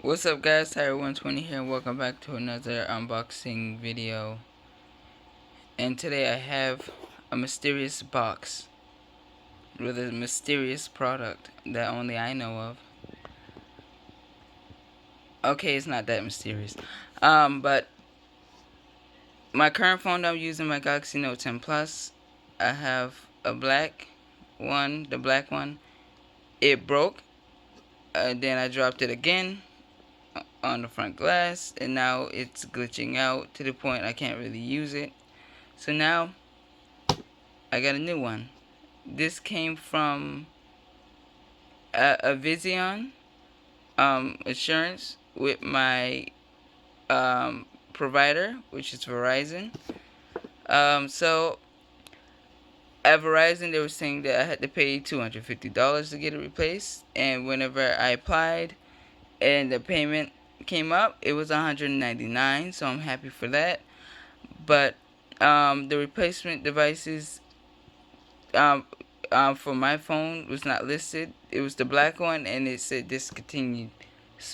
What's up guys, Tyler120 here and welcome back to another unboxing video. And today I have a mysterious box with a mysterious product that only I know of. Okay, it's not that mysterious. But my current phone that I'm using, my Galaxy Note 10 Plus, I have a black one, the black one. It broke, then I dropped it again on the front glass, and now it's glitching out to the point I can't really use it. So now I got a new one. This came from a Vision insurance with my provider, which is Verizon. So at Verizon, they were saying that I had to pay $250 to get it replaced, and whenever I applied and the payment came up, it was $199. So I'm happy for that. But the replacement devices for my phone was not listed. It was the black one, and it said discontinued.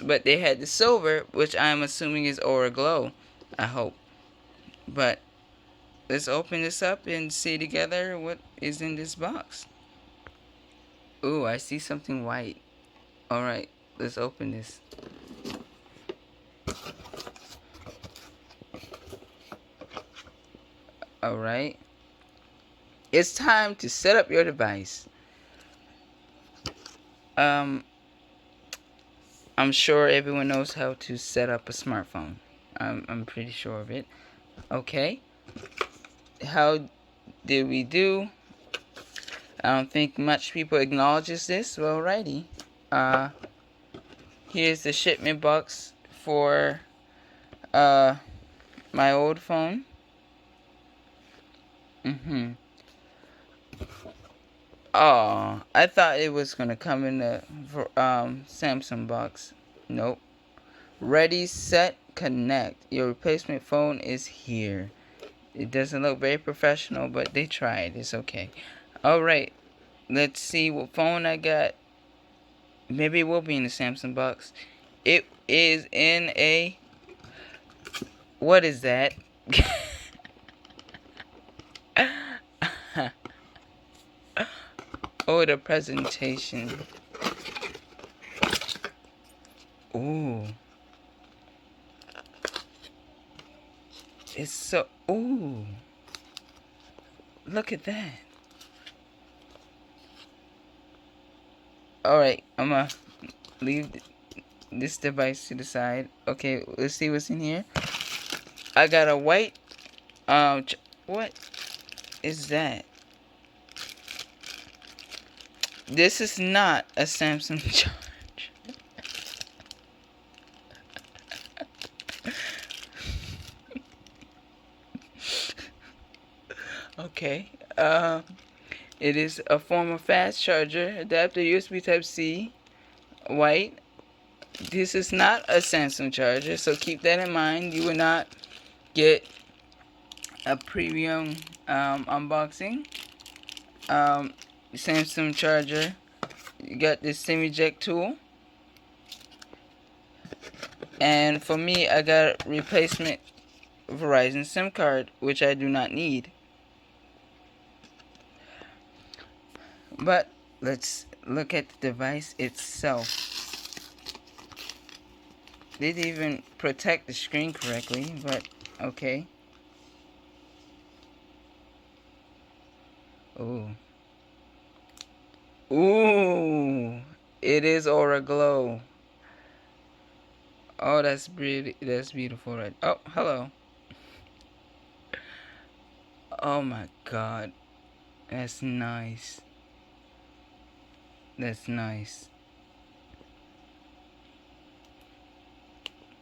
But they had the silver, which I'm assuming is Aura Glow. I hope. But let's open this up and see together what is in this box. Ooh, I see something white. Alright, let's open this. Alright. It's time to set up your device. I'm sure everyone knows how to set up a smartphone. I'm pretty sure of it. Okay. How did we do? I don't think much people acknowledges this. Well, righty. Here's the shipment box for my old phone. Oh, I thought it was gonna come in the Samsung box. Nope. Ready, set, connect. Your replacement phone is here. It doesn't look very professional, but they tried. It's okay. Alright. Let's see what phone I got. Maybe it will be in the Samsung box. It is in a... What is that? Oh, the presentation. Ooh. It's so... Ooh. Look at that. Alright, I'm gonna leave this device to the side. Okay, let's see what's in here. I got a white... what is that? This is not a Samsung charge. Okay. It is a form of fast charger adapter, USB Type-C, white. This is not a Samsung charger, so keep that in mind. You will not get a premium unboxing. Samsung charger. You got this SIM eject tool. And for me, I got a replacement Verizon SIM card, which I do not need. But let's look at the device itself. They didn't even protect the screen correctly, but okay. Ooh. Ooh. It is Aura Glow. Oh, that's pretty. That's beautiful, right? Oh, hello. Oh my God. That's nice. That's nice.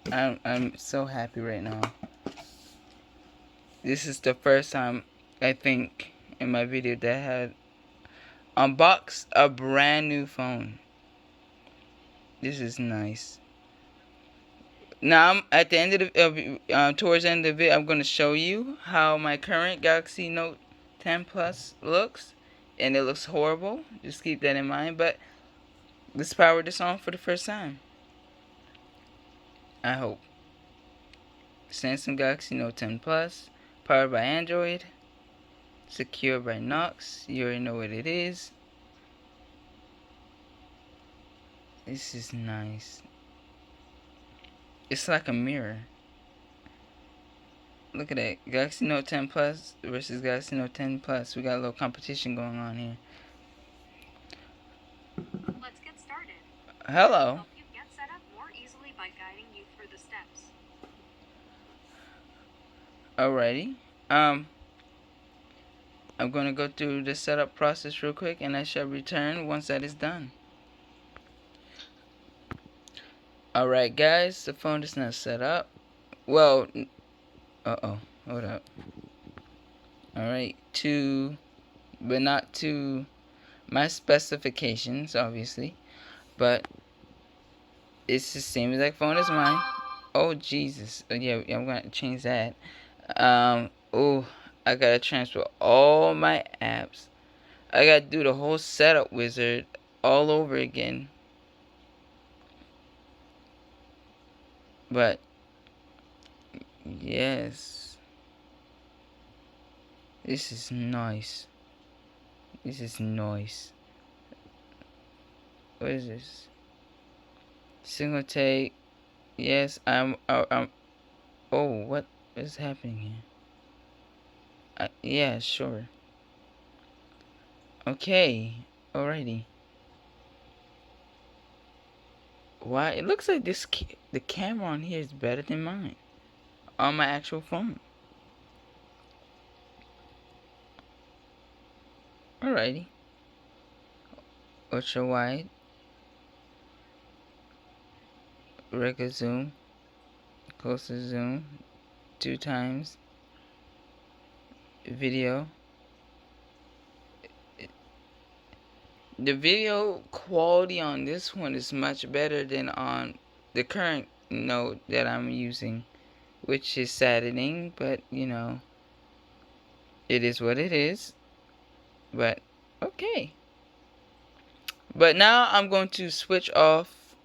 I'm so happy right now. This is the first time I think in my video that I had unboxed a brand new phone. This is nice. Now I'm at the end of the towards the end of it, I'm gonna show you how my current Galaxy Note 10 Plus looks, and it looks horrible. Just keep that in mind. But let's power this on for the first time. I hope. Samsung Galaxy Note 10 Plus, powered by Android, secure by Knox. You already know what it is. This is nice. It's like a mirror. Look at that. Galaxy Note 10 Plus versus Galaxy Note 10 Plus. We got a little competition going on here. Let's get started. Hello. Help you get set up more easily by guiding you through the steps. Alrighty. I'm going to go through the setup process real quick, and I shall return once that is done. Alright, guys. The phone is now set up. Well, hold up. Alright, but not to my specifications, obviously. But it's the same exact phone as mine. Oh, Jesus. Yeah, I'm going to change that. Oh, I got to transfer all my apps. I got to do the whole setup wizard all over again. But, yes. This is nice. This is nice. What is this? Single take. Yes, I'm. Oh, what is happening here? Yeah, sure. Okay, alrighty. Why? It looks like the camera on here is better than mine on my actual phone. Alrighty. Ultra wide, regular zoom, closer zoom, 2 times, video. The video quality on this one is much better than on the current Note that I'm using, which is saddening, but you know, it is what it is. But okay. But now I'm going to switch off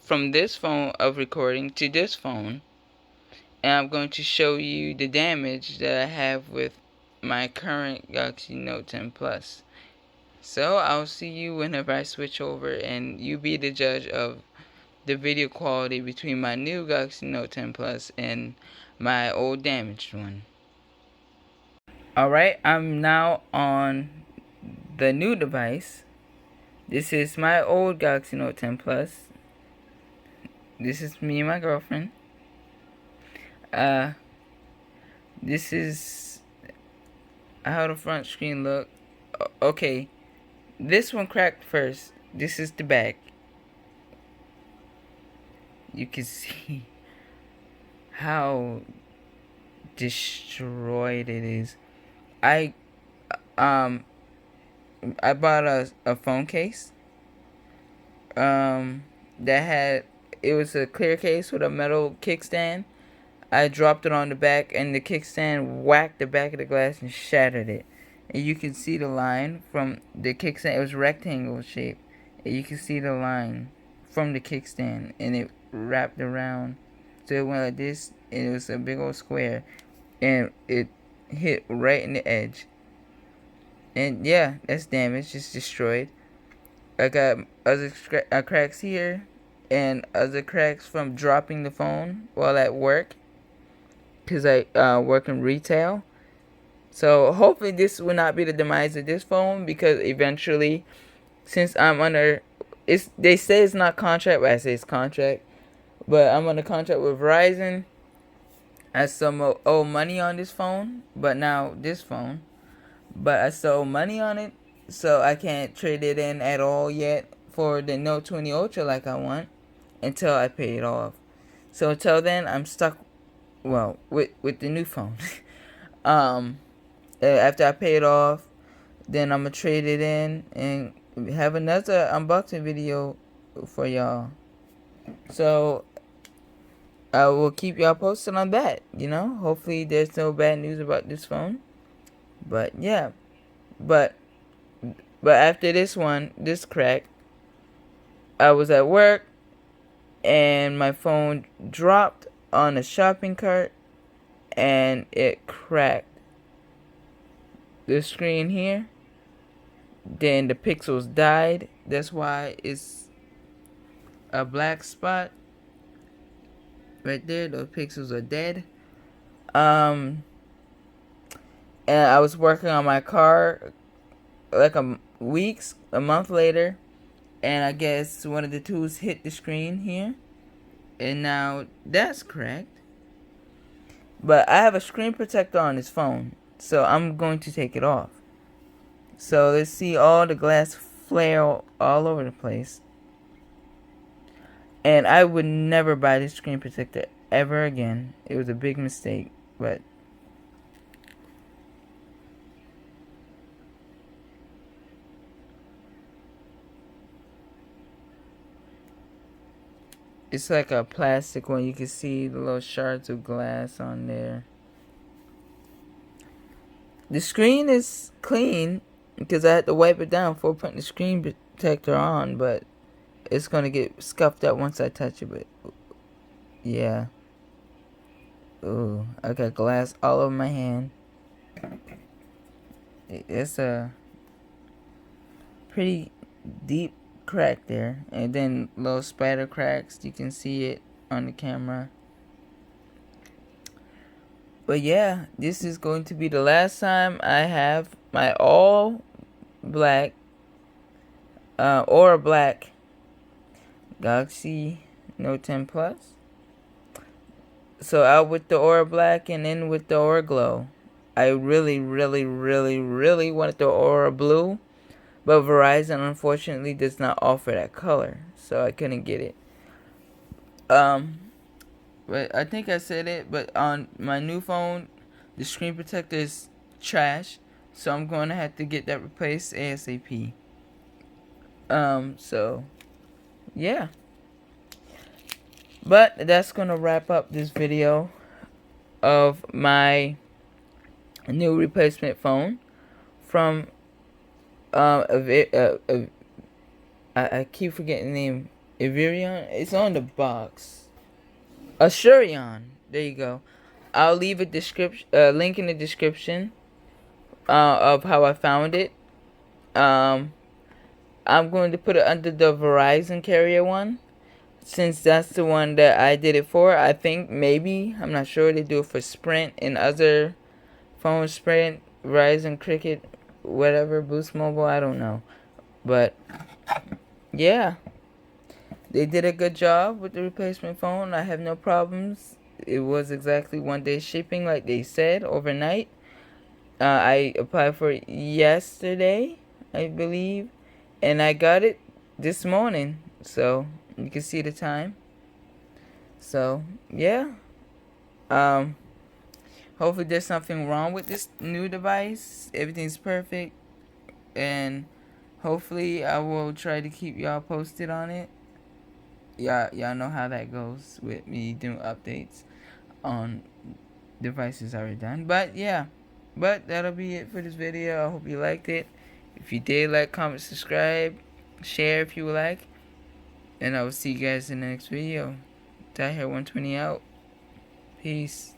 from this phone of recording to this phone, and I'm going to show you the damage that I have with my current Galaxy Note 10 Plus. So I'll see you whenever I switch over, and you be the judge of the video quality between my new Galaxy Note 10 Plus and my old damaged one. Alright, I'm now on the new device. This is my old Galaxy Note 10 Plus. This is me and my girlfriend. This is how the front screen look. Okay, this one cracked first. This is the back. You can see how destroyed it is. I bought a phone case. That had, it was a clear case with a metal kickstand. I dropped it on the back, and the kickstand whacked the back of the glass and shattered it. And you can see the line from the kickstand. It was rectangle shaped. And you can see the line from the kickstand, and it wrapped around. So it went like this, and it was a big old square, and it hit right in the edge. And yeah, that's damaged. It's destroyed. I got other cracks here, and other cracks from dropping the phone while at work, because I work in retail. So hopefully this will not be the demise of this phone, because eventually, since I'm under, they say it's not contract, but I say it's contract. But I'm under contract with Verizon. I still owe money on this phone, but now this phone. But I still owe money on it, so I can't trade it in at all yet for the Note 20 Ultra like I want until I pay it off. So until then, I'm stuck, well, with the new phone. After I pay it off, then I'm gonna trade it in and have another unboxing video for y'all. So I will keep y'all posted on that. Hopefully there's no bad news about this phone. But yeah, but after this crack, I was at work. and my phone dropped on a shopping cart and it cracked the screen here. Then the pixels died. That's why it's a black spot right there. Those pixels are dead. Um, and I was working on my car like a month later, and I guess one of the tools hit the screen here, and now that's cracked. But I have a screen protector on this phone, so I'm going to take it off. So let's see all the glass flare all over the place. And I would never buy this screen protector ever again. It was a big mistake, but it's like a plastic one. You can see the little shards of glass on there. The screen is clean because I had to wipe it down before putting the screen protector on, but it's gonna get scuffed up once I touch it. But yeah, ooh, I got glass all over my hand. It's a pretty deep crack there, and then little spider cracks. You can see it on the camera. But yeah, this is going to be the last time I have my all black or black Galaxy Note 10 Plus. So out with the Aura Black and in with the Aura Glow. I really, really, really, really wanted the Aura Blue, but Verizon unfortunately does not offer that color, so I couldn't get it. But I think I said it, but on my new phone, the screen protector is trash, so I'm going to have to get that replaced ASAP. So yeah. But that's going to wrap up this video of my new replacement phone from I keep forgetting the name. Asurion. It's on the box. Asurion. There you go. I'll leave a link in the description of how I found it. I'm going to put it under the Verizon carrier one, since that's the one that I did it for. I think maybe, I'm not sure, they do it for Sprint and other phones, Sprint, Verizon, Cricket, whatever, Boost Mobile, I don't know. But yeah, they did a good job with the replacement phone. I have no problems. It was exactly 1 day shipping like they said, overnight. I applied for it yesterday, I believe, and I got it this morning. So you can see the time. So yeah. Hopefully there's nothing wrong with this new device. Everything's perfect, and hopefully I will try to keep y'all posted on it. Y'all know how that goes with me doing updates on devices already done. But yeah, but that'll be it for this video. I hope you liked it. If you did, like, comment, subscribe, share if you would like, and I will see you guys in the next video. Tahir 120 out. Peace.